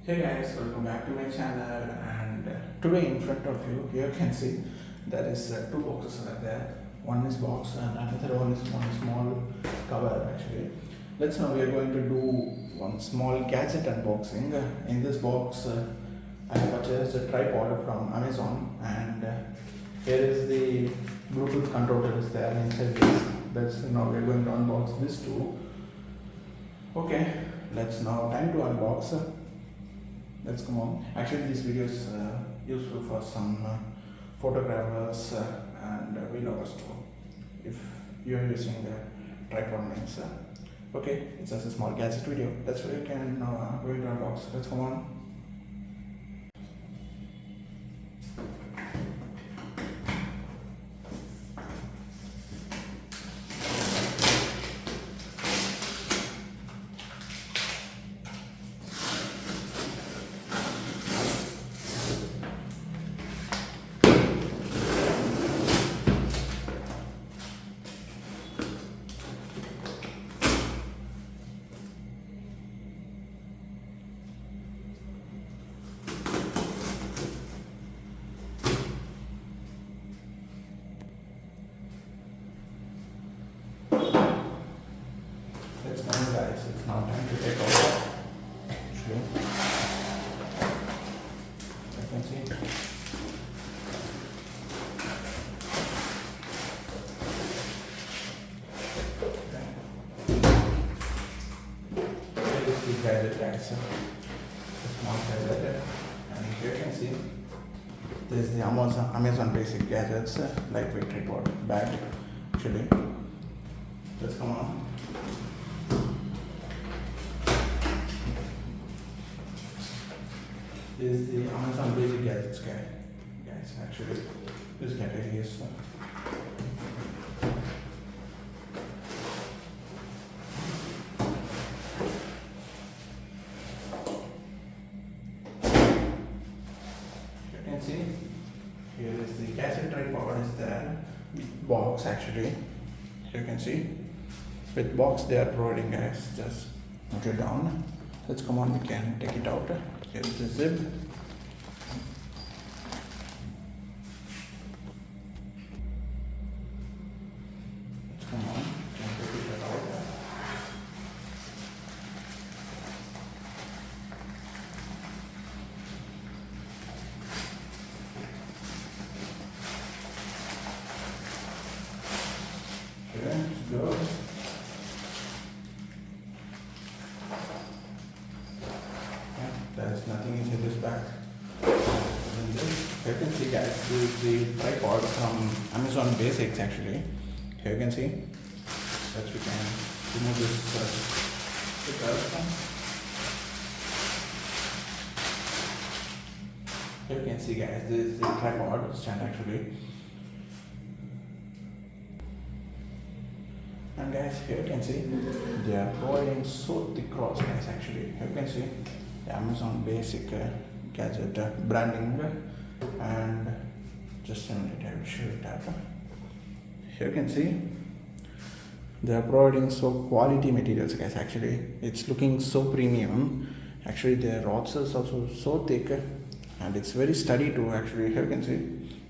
Hey guys, welcome back to my channel. And today in front of you here can see there is two boxes are there. One is box and another one is one small cover actually. Let's now we are going to do one small gadget unboxing. In this box I purchased a tripod from Amazon, and here is the Bluetooth controller is there inside this. That's now we are going to unbox this too. Okay, let's now time to unbox. Let's come on. Actually, this video is useful for some photographers and vloggers too. If you're using the tripod means. Okay, it's just a small gadget video. That's why you can now go into unbox. Let's come on. Let's come on, guys. It's now time to take off. Actually, I can see. Here is the gadget, guys. The small gadget, and here you can see this is the Amazon basic gadgets, lightweight tripod bag. Actually, let's come on. This is the Amazon basic gadgets guys. Actually, this gadget is you can see here is the gadget tripod is there with box. Actually, you can see with box they are providing, guys. Just put it down. Let's come on, we can take it out. Here's the zip. Let's come on, we can take it out. Okay, let's go. There's nothing inside this bag. You can see, guys, this is the tripod from Amazon Basics. Actually, here you can see that we can remove this sticker. Here you can see, guys, this is the tripod stand actually. And guys, here you can see they are providing so thick rods, guys. Actually, here you can see the Amazon basic gadget branding, and just a minute, I will show it up. Here you can see they are providing so quality materials, guys. Actually, it's looking so premium. Actually, the rods are also so thick, and it's very sturdy too. Actually, here you can see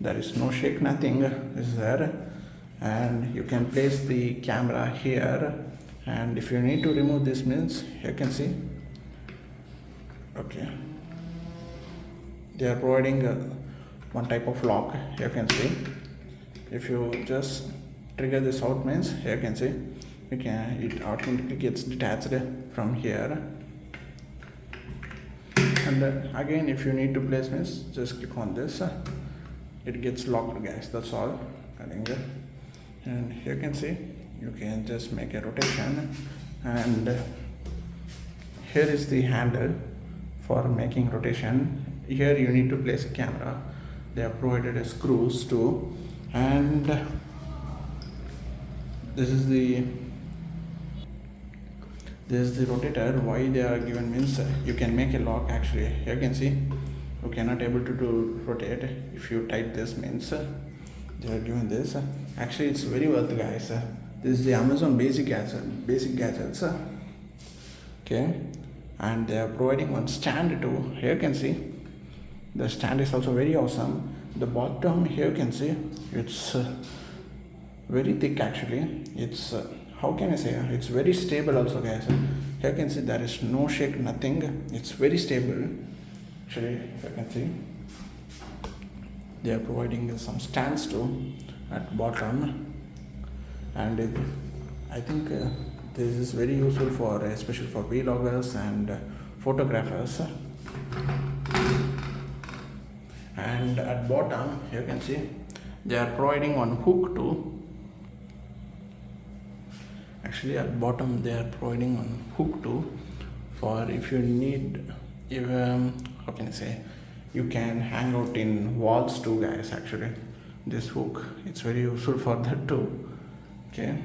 there is no shake, nothing is there, and you can place the camera here. And if you need to remove this means, here you can see. Okay, they are providing one type of lock. Here you can see if you just trigger this out means, here you can see it automatically gets detached from here. And again, if you need to place means, just click on this, it gets locked, guys. That's all. And here you can see you can just make a rotation, and here is the handle for making rotation. Here you need to place a camera. They have provided a screws too, and this is the rotator. Why they are given means you can make a lock. Actually, here you can see you cannot able to do rotate. If you type this means they are given this. Actually, it's very worth, guys. This is the Amazon basic gadgets. Okay, and they are providing one stand too. Here you can see the stand is also very awesome. The bottom here you can see it's very thick actually. It's how can I say, it's very stable also guys. Here you can see there is no shake, nothing. It's very stable actually. You can see they are providing some stands too at bottom, and I think this is very useful for especially for vloggers and photographers. And at bottom you can see they are providing one hook too. Actually at bottom they are providing one hook too, for if you need, even how can I say, you can hang out in walls too guys. Actually this hook, it's very useful for that too. Okay,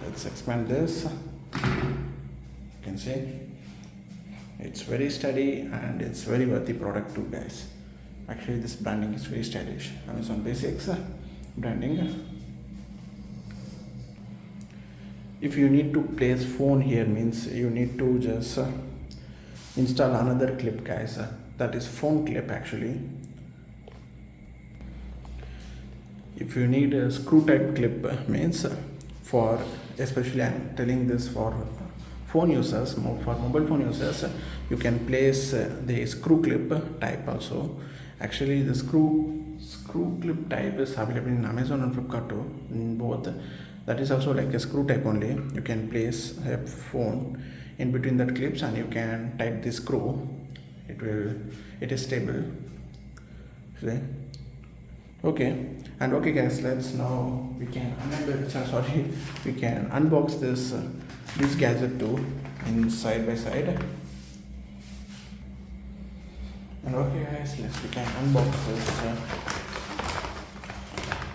let's expand this. You can see it's very steady and it's very worthy product too guys. Actually this branding is very stylish. Amazon Basics branding. If you need to place phone here, means you need to just install another clip guys. That is phone clip actually. If you need a screw type clip, means for, especially I'm telling this for phone users, for mobile phone users, you can place the screw clip type also. Actually the screw clip type is available in Amazon and Flipkart too, in both. That is also like a screw type only. You can place a phone in between that clips and you can tight the screw. It is stable. See? Okay, and okay guys, let's now we can we can unbox this gadget too in side by side. And okay guys, we can unbox this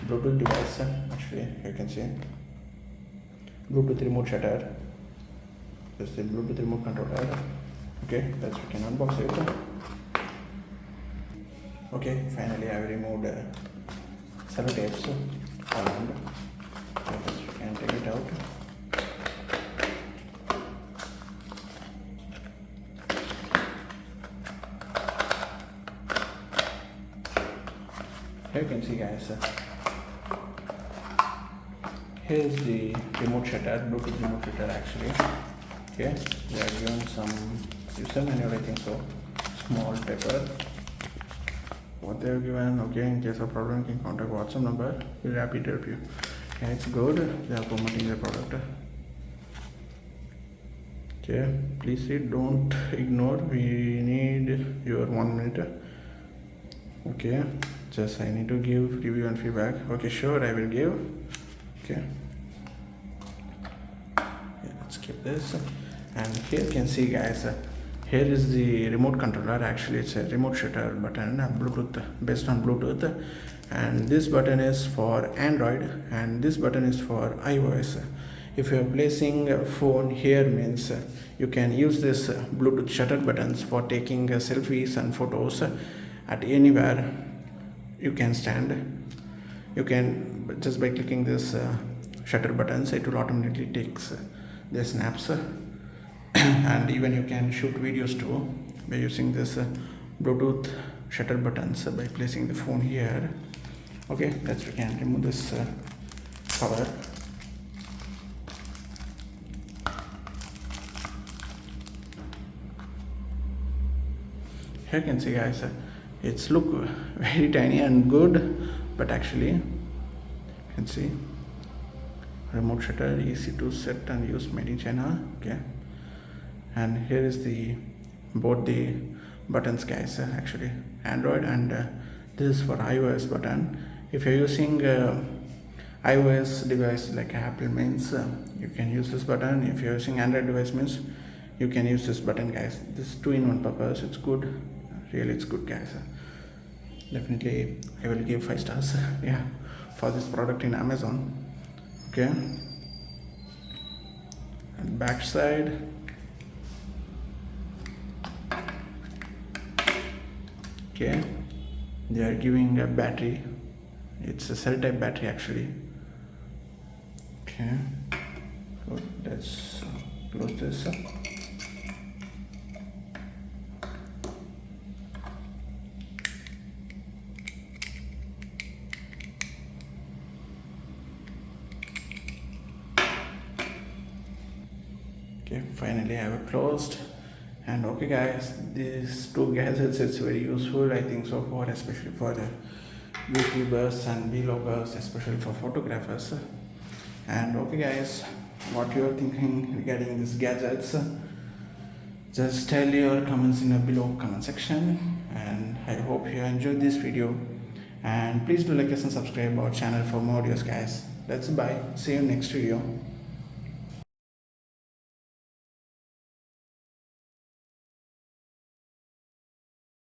Bluetooth device. Actually you can see Bluetooth remote shutter. This is the Bluetooth remote controller. Okay, we can unbox it. Okay, finally I have removed sellotapes around. We can take it out. Here you can see guys, here's the remote shutter, Bluetooth remote shutter actually. Okay, they are given some user manual, I think so, small paper. What they have given, okay, in case of problem you can contact WhatsApp number, we'll be happy to help you. Yeah, it's good, they are promoting the product. Okay, please read, don't ignore, we need your 1 minute. Okay, just I need to give review and feedback. Okay, sure, I will give. Okay, yeah, let's keep this. And here you can see guys, here is the remote controller. Actually it's a remote shutter button, Bluetooth, based on Bluetooth, and this button is for Android and this button is for iOS. If you are placing a phone here, means you can use this Bluetooth shutter buttons for taking selfies and photos at anywhere you can stand. You can just by clicking this shutter buttons, it will automatically takes the snaps. And even you can shoot videos too by using this Bluetooth shutter buttons by placing the phone here. Okay, we can remove this cover. Here you can see guys, it's look very tiny and good, but actually you can see remote shutter, easy to set and use, made in China. Okay, and here is both the buttons guys, actually Android, and this is for iOS button. If you're using iOS device like Apple, means you can use this button. If you're using Android device, means you can use this button guys. This is 2-in-1 purpose. It's good, really it's good guys. Definitely I will give 5 stars yeah, for this product in Amazon. Okay, and back side, okay, they are giving a battery. It's a cell type battery actually. Okay, so let's close this. Okay, finally I have it closed. And okay guys, these two gadgets it's very useful I think so for, especially for the YouTubers and vloggers, especially for photographers. And okay guys, what you're thinking regarding these gadgets, just tell your comments in the below comment section. And I hope you enjoyed this video, and please do like us and subscribe our channel for more videos guys. That's bye, see you next video.